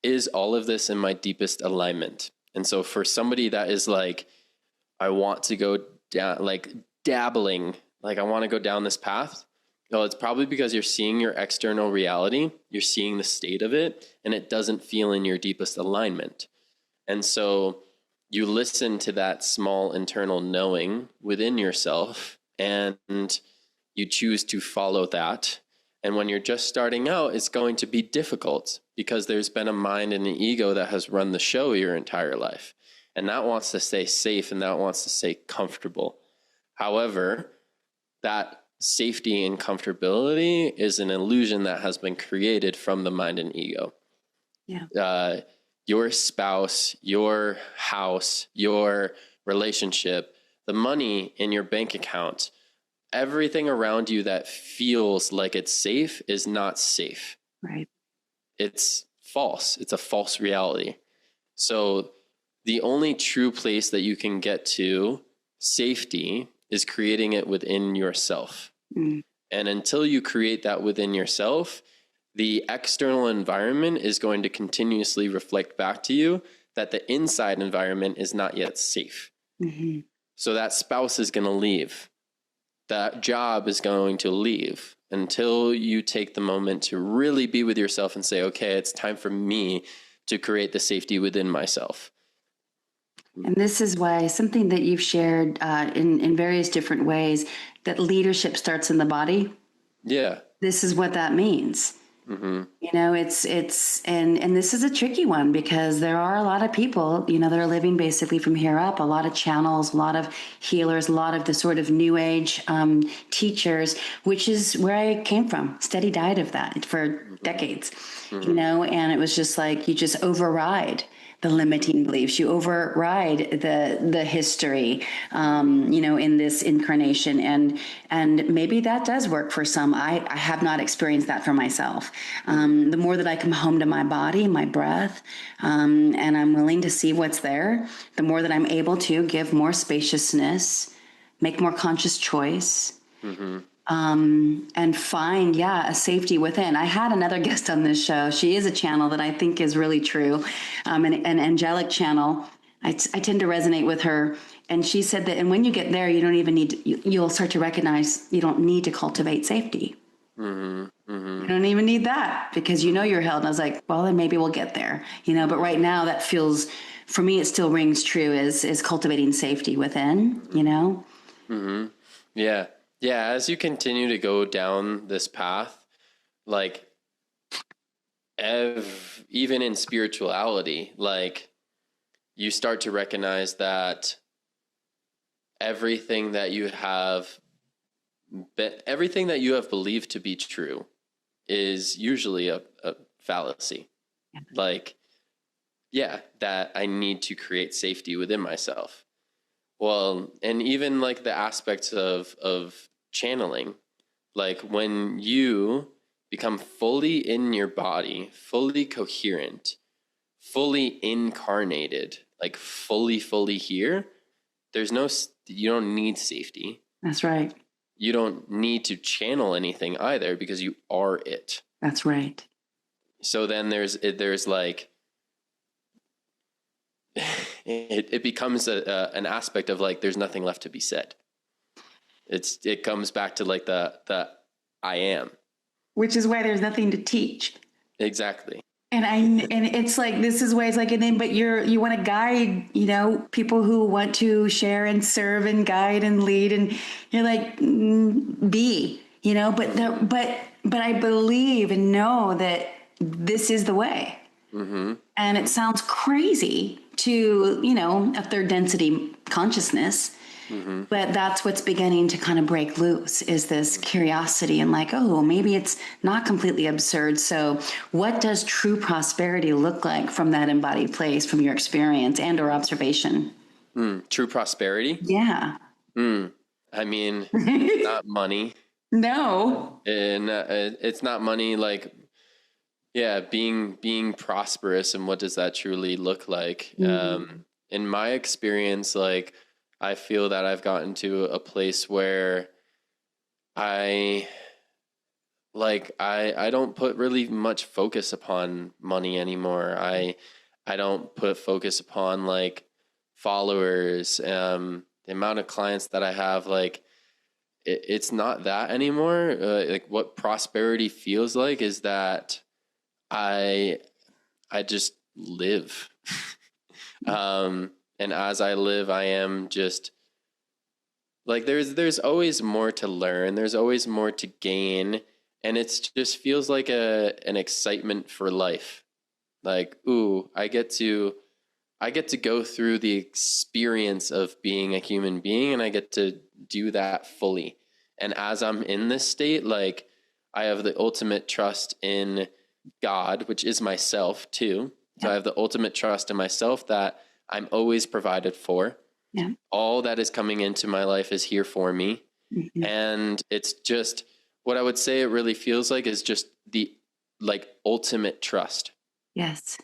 is all of this in my deepest alignment? And so for somebody that is like, I want to go down, like dabbling, like I want to go down this path, Well, it's probably because you're seeing your external reality, you're seeing the state of it, and it doesn't feel in your deepest alignment. And so you listen to that small internal knowing within yourself, and you choose to follow that. And when you're just starting out, it's going to be difficult because there's been a mind and an ego that has run the show your entire life. And that wants to stay safe and that wants to stay comfortable. However, that safety and comfortability is an illusion that has been created from the mind and ego. Yeah. Your spouse, your house, your relationship, the money in your bank account, everything around you that feels like it's safe is not safe. Right. It's false. It's a false reality. So the only true place that you can get to safety is creating it within yourself. Mm. And until you create that within yourself, the external environment is going to continuously reflect back to you that the inside environment is not yet safe. Mm-hmm. So that spouse is going to leave. That job is going to leave until you take the moment to really be with yourself and say, okay, it's time for me to create the safety within myself. And this is why something that you've shared in various different ways, that leadership starts in the body. Yeah. This is what that means. Mm-hmm. You know, and this is a tricky one because there are a lot of people, you know, that are living basically from here up, a lot of channels, a lot of healers, a lot of the sort of new age teachers, which is where I came from. Steady diet of that for decades, you know, and it was just like, you just override the limiting beliefs. You override the history, you know, in this incarnation. And maybe that does work for some. I have not experienced that for myself. The more that I come home to my body, my breath, and I'm willing to see what's there, the more that I'm able to give more spaciousness, make more conscious choice. Mm-hmm. And find, a safety within. I had another guest on this show. She is a channel that I think is really true. An angelic channel. I tend to resonate with her. And she said that, and when you get there, you don't even need to, you'll start to recognize you don't need to cultivate safety. Mm-hmm. Mm-hmm. You don't even need that because you know you're held. And I was like, well, then maybe we'll get there, you know, but right now that feels, for me, it still rings true is cultivating safety within, you know? Mm-hmm. Yeah. Yeah, as you continue to go down this path, like even in spirituality, like you start to recognize that everything that you have believed to be true is usually a fallacy. Like, that I need to create safety within myself. Well, and even like the aspects of channeling, like when you become fully in your body, fully coherent, fully incarnated, like fully here, you don't need safety. That's right. You don't need to channel anything either because you are it. That's right. So then there's like, it becomes an aspect of like, there's nothing left to be said. It comes back to like the I am, which is why there's nothing to teach. Exactly. And it's like, this is why it's like, and then, but you want to guide, you know, people who want to share and serve and guide and lead, and you're like, be, you know, but I believe and know that this is the way. Mm-hmm. And it sounds crazy to, you know, a third density consciousness. Mm-hmm. But that's what's beginning to kind of break loose, is this curiosity and like, oh, maybe it's not completely absurd. So what does true prosperity look like from that embodied place, from your experience and or observation? True prosperity? Yeah. I mean, not money. No. And it's not money. Like, being prosperous. And what does that truly look like? Mm-hmm. In my experience, like, I feel that I've gotten to a place where I don't put really much focus upon money anymore. I don't put focus upon like followers, the amount of clients that I have. Like, it's not that anymore. Like what prosperity feels like is that I just live. And as I live, I am just like, there's always more to learn. There's always more to gain. And it's just feels like an excitement for life. Like, ooh, I get to go through the experience of being a human being, and I get to do that fully. And as I'm in this state, like, I have the ultimate trust in God, which is myself too. So I have the ultimate trust in myself that I'm always provided for. Yeah. All that is coming into my life is here for me. Mm-hmm. And it's just, what I would say it really feels like is just the like ultimate trust. Yes.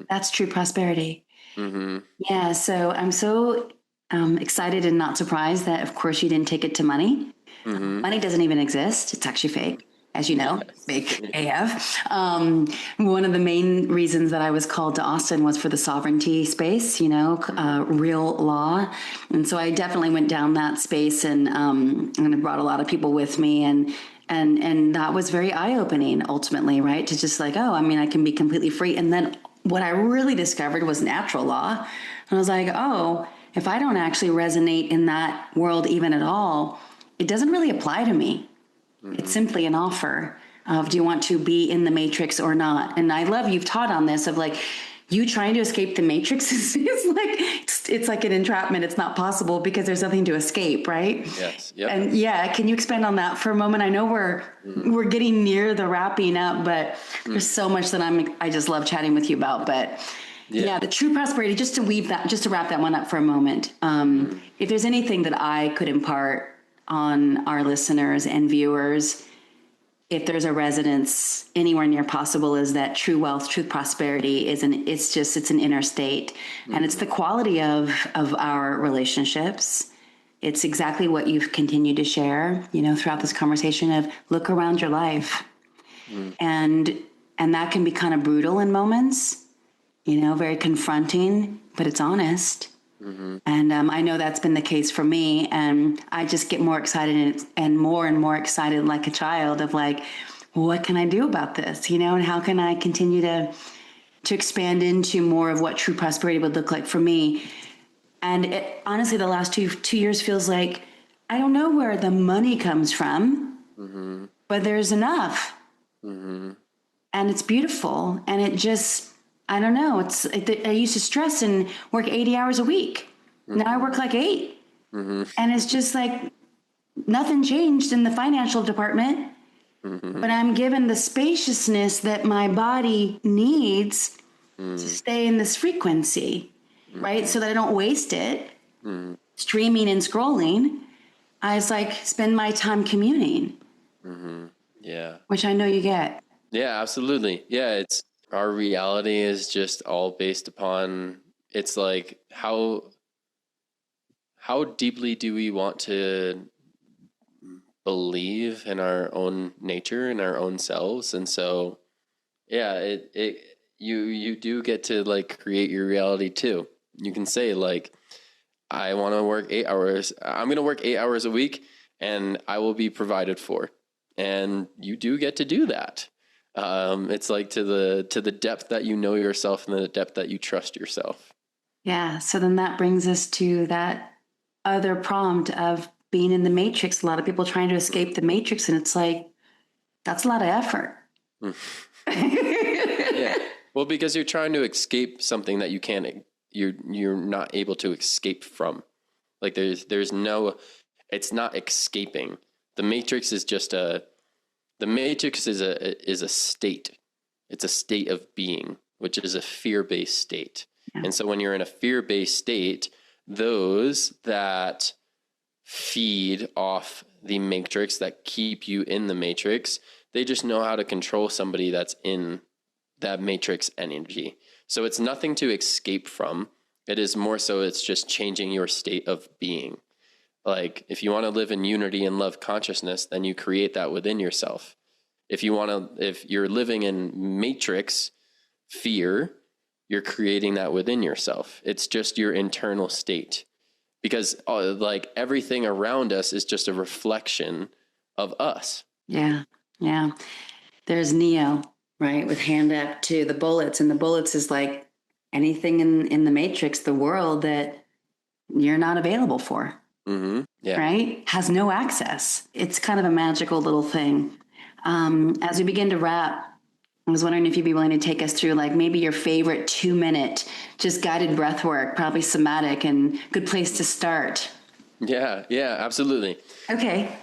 That's true prosperity. Mm-hmm. Yeah. So I'm so excited and not surprised that, of course, you didn't take it to money. Mm-hmm. Money doesn't even exist. It's actually fake. As you know, fake AF. One of the main reasons that I was called to Austin was for the sovereignty space, real law. And so I definitely went down that space and I brought a lot of people with me, and that was very eye-opening ultimately, right? To just like, I can be completely free. And then what I really discovered was natural law. And I was like, if I don't actually resonate in that world even at all, it doesn't really apply to me. It's simply an offer of, do you want to be in the matrix or not? And I love you've taught on this of like, you trying to escape the matrix is it's like an entrapment. It's not possible because there's nothing to escape, right? Yes. Yep. And can you expand on that for a moment? I know we're getting near the wrapping up, but there's so much that I just love chatting with you about. But the true prosperity, just to wrap that one up for a moment. If there's anything that I could impart on our listeners and viewers, if there's a resonance anywhere near possible, is that true wealth, true prosperity it's an inner state, and it's the quality of our relationships. It's exactly what you've continued to share, throughout this conversation of look around your life, and that can be kind of brutal in moments, very confronting, but it's honest. Mm-hmm. And I know that's been the case for me, and I just get more excited and more excited, like a child, of like, what can I do about this, and how can I continue to expand into more of what true prosperity would look like for me. And honestly, the last two years feels like I don't know where the money comes from, but there's enough, and it's beautiful, and it just. I don't know. I used to stress and work 80 hours a week. Now I work like 8. And it's just like nothing changed in the financial department, but I'm given the spaciousness that my body needs to stay in this frequency, right? So that I don't waste it streaming and scrolling. I just like spend my time communing. Yeah. Which I know you get. Yeah, absolutely. Yeah. Our reality is just all based upon, it's like, how deeply do we want to believe in our own nature and our own selves? And so, you do get to like create your reality too. You can say like, I want to work 8 hours. I'm going to work 8 hours a week and I will be provided for. And you do get to do that. It's like to the depth that you know yourself and the depth that you trust yourself. Yeah. So then that brings us to that other prompt of being in the matrix. A lot of people trying to escape the matrix, and it's like, that's a lot of effort. Yeah. Well, because you're trying to escape something that you're not able to escape from. Like there's no, it's not escaping. The matrix is just the matrix is a state. It's a state of being, which is a fear-based state. Yeah. And so when you're in a fear-based state, those that feed off the matrix, that keep you in the matrix, they just know how to control somebody that's in that matrix energy. So it's nothing to escape from. It is more so it's just changing your state of being. Like if you want to live in unity and love consciousness, then you create that within yourself. If you're living in matrix fear, you're creating that within yourself. It's just your internal state. because like everything around us is just a reflection of us. Yeah. Yeah. There's Neo, right? With hand up to the bullets, and the bullets is like anything in the matrix, the world that you're not available for. Mm-hmm. Yeah. Right? Has no access. It's kind of a magical little thing. As we begin to wrap, I was wondering if you'd be willing to take us through like maybe your favorite 2-minute, just guided breath work, probably somatic, and good place to start. Yeah. Yeah, absolutely. Okay.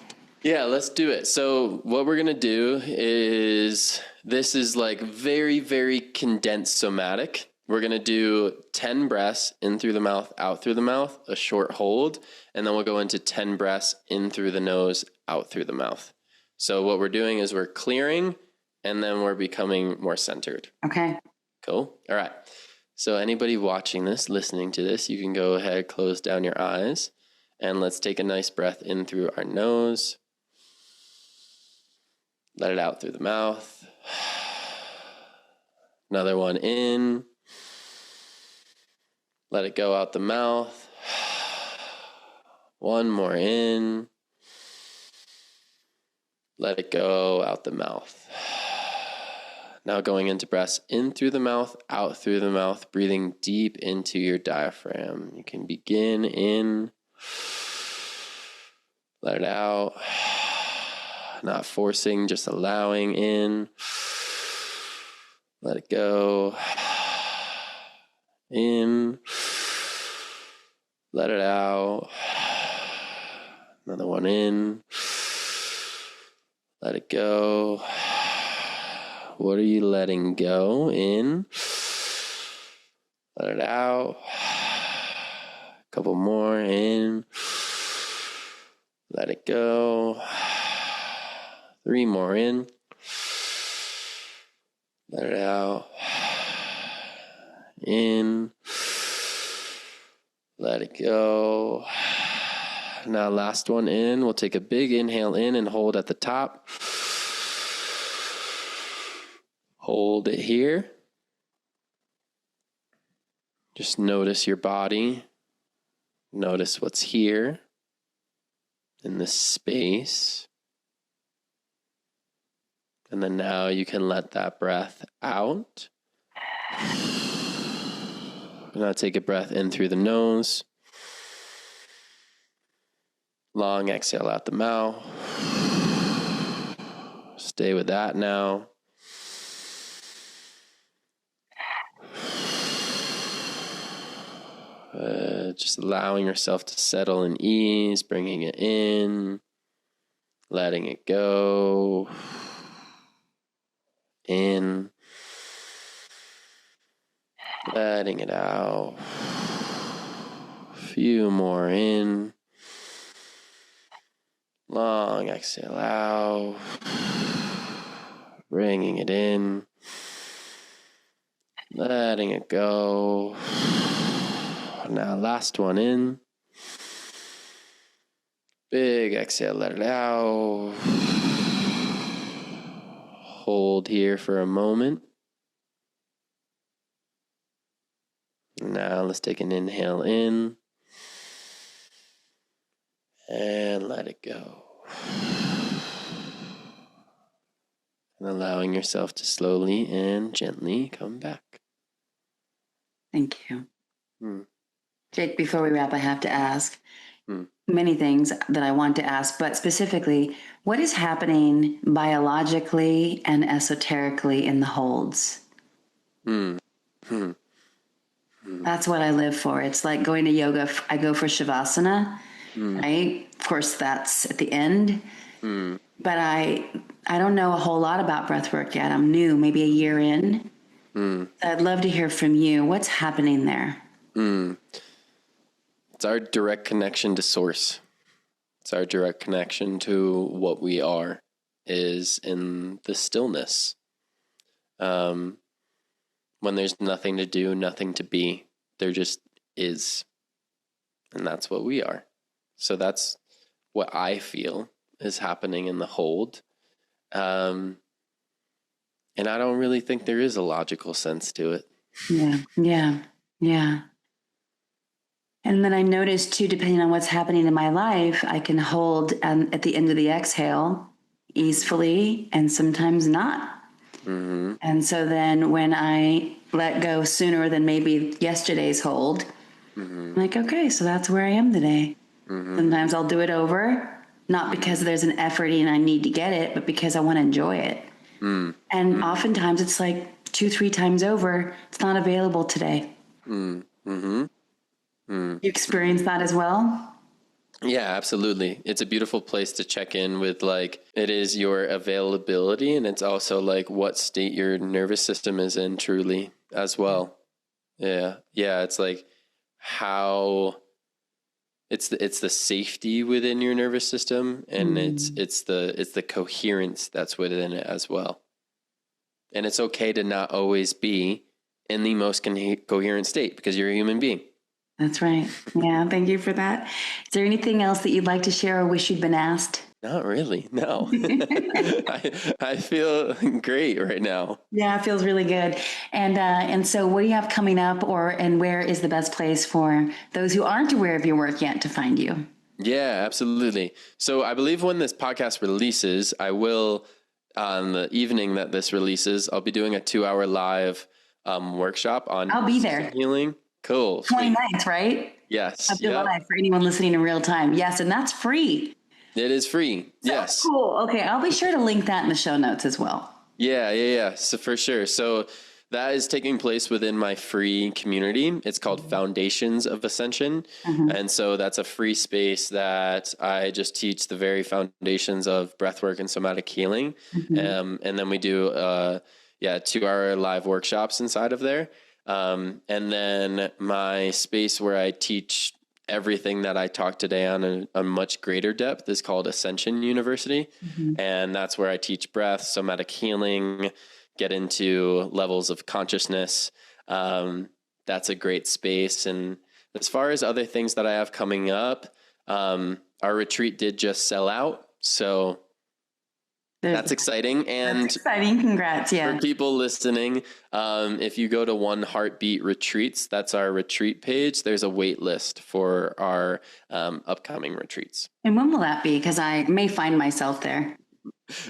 Yeah, let's do it. So what we're going to do is, this is like very, very condensed somatic. We're going to do 10 breaths in through the mouth, out through the mouth, a short hold, and then we'll go into 10 breaths in through the nose, out through the mouth. So what we're doing is we're clearing, and then we're becoming more centered. Okay. Cool. All right. So anybody watching this, listening to this, you can go ahead, close down your eyes, and let's take a nice breath in through our nose. Let it out through the mouth. Another one in. Let it go out the mouth. One more in. Let it go out the mouth. Now going into breaths in through the mouth, out through the mouth, breathing deep into your diaphragm. You can begin in. Let it out. Not forcing, just allowing in. Let it go. In. Let it out. Another one in. Let it go. What are you letting go? In. Let it out. A couple more in. Let it go. 3 more in. Let it out. In. Let it go. Now last one in. We'll take a big inhale in and hold at the top. Hold it here. Just notice your body. Notice what's here in this space. And then now you can let that breath out. Now take a breath in through the nose. Long exhale out the mouth. Stay with that now. Just allowing yourself to settle in ease, bringing it in, letting it go. In, letting it out. A few more in. Long exhale out. Bringing it in. Letting it go. Now last one in. Big exhale, let it out. Hold here for a moment. Now let's take an inhale in. And let it go. And allowing yourself to slowly and gently come back. Thank you. Jake, before we wrap, I have to ask many things that I want to ask, but specifically, what is happening biologically and esoterically in the holds? That's what I live for. It's like going to yoga. I go for Shavasana, right? Of course, that's at the end. But I don't know a whole lot about breathwork yet. I'm new, maybe a year in. I'd love to hear from you. What's happening there? It's our direct connection to source. It's our direct connection to what we are, is in the stillness. When there's nothing to do, nothing to be, there just is. And that's what we are. So that's what I feel is happening in the hold. And I don't really think there is a logical sense to it. Yeah. And then I noticed too, depending on what's happening in my life, I can hold at the end of the exhale easily and sometimes not. Mm-hmm. And so then when I let go sooner than maybe yesterday's hold, Mm-hmm. I'm like, okay, so that's where I am today. Mm-hmm. Sometimes I'll do it over, not because there's an effort and I need to get it, but because I want to enjoy it. Mm-hmm. And oftentimes it's like 2-3 times over, it's not available today. Mm-hmm. You experience that as well? Yeah, absolutely. It's a beautiful place to check in with, like, it is your availability, and it's also like what state your nervous system is in truly as well. Yeah. Yeah. It's like how it's the safety within your nervous system, and it's the coherence that's within it as well. And it's okay to not always be in the most coherent state because you're a human being. That's right. Yeah, thank you for that. Is there anything else that you'd like to share or wish you'd been asked? Not really. No. I feel great right now. Yeah, it feels really good. And so what do you have coming up, and where is the best place for those who aren't aware of your work yet to find you? Yeah, absolutely. So I believe when this podcast releases, I will, on the evening that this releases, I'll be doing a 2-hour live workshop on I'll be there. healing. Cool. 29th, right? Yes. Of July for anyone listening in real time. Yes, and that's free. It is free. So yes. Cool. Okay, I'll be sure to link that in the show notes as well. Yeah. So for sure. So that is taking place within my free community. It's called Foundations of Ascension. Mm-hmm. And so that's a free space that I just teach the very foundations of breathwork and somatic healing. Mm-hmm. And then we do 2-hour live workshops inside of there. And then my space where I teach everything that I talked today on a much greater depth is called Ascension University. Mm-hmm. And that's where I teach breath, somatic healing, get into levels of consciousness. That's a great space. And as far as other things that I have coming up, our retreat did just sell out. So that's exciting. And that's exciting. Congrats. Yeah. For people listening, if you go to One Heartbeat Retreats, that's our retreat page. There's a wait list for our upcoming retreats. And when will that be? Because I may find myself there.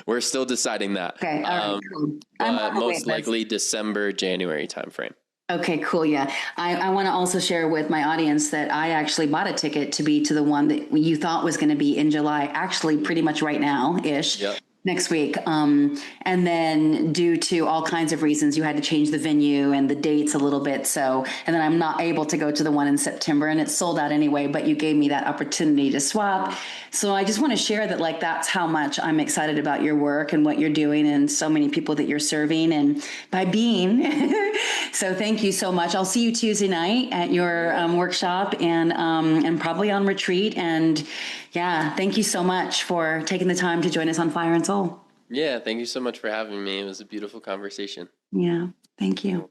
We're still deciding that. Okay. All right. Cool. But most likely December, January timeframe. Okay, cool. Yeah. I want to also share with my audience that I actually bought a ticket to be to the one that you thought was going to be in July, actually pretty much right now-ish. Yep. Next week. And then due to all kinds of reasons, you had to change the venue and the dates a little bit. So, and then I'm not able to go to the one in September, and it's sold out anyway, but you gave me that opportunity to swap. So I just want to share that, like, that's how much I'm excited about your work and what you're doing and so many people that you're serving and by being. So thank you so much. I'll see you Tuesday night at your workshop and probably on retreat. And yeah, thank you so much for taking the time to join us on Fire and Soul. Yeah, thank you so much for having me. It was a beautiful conversation. Yeah, thank you.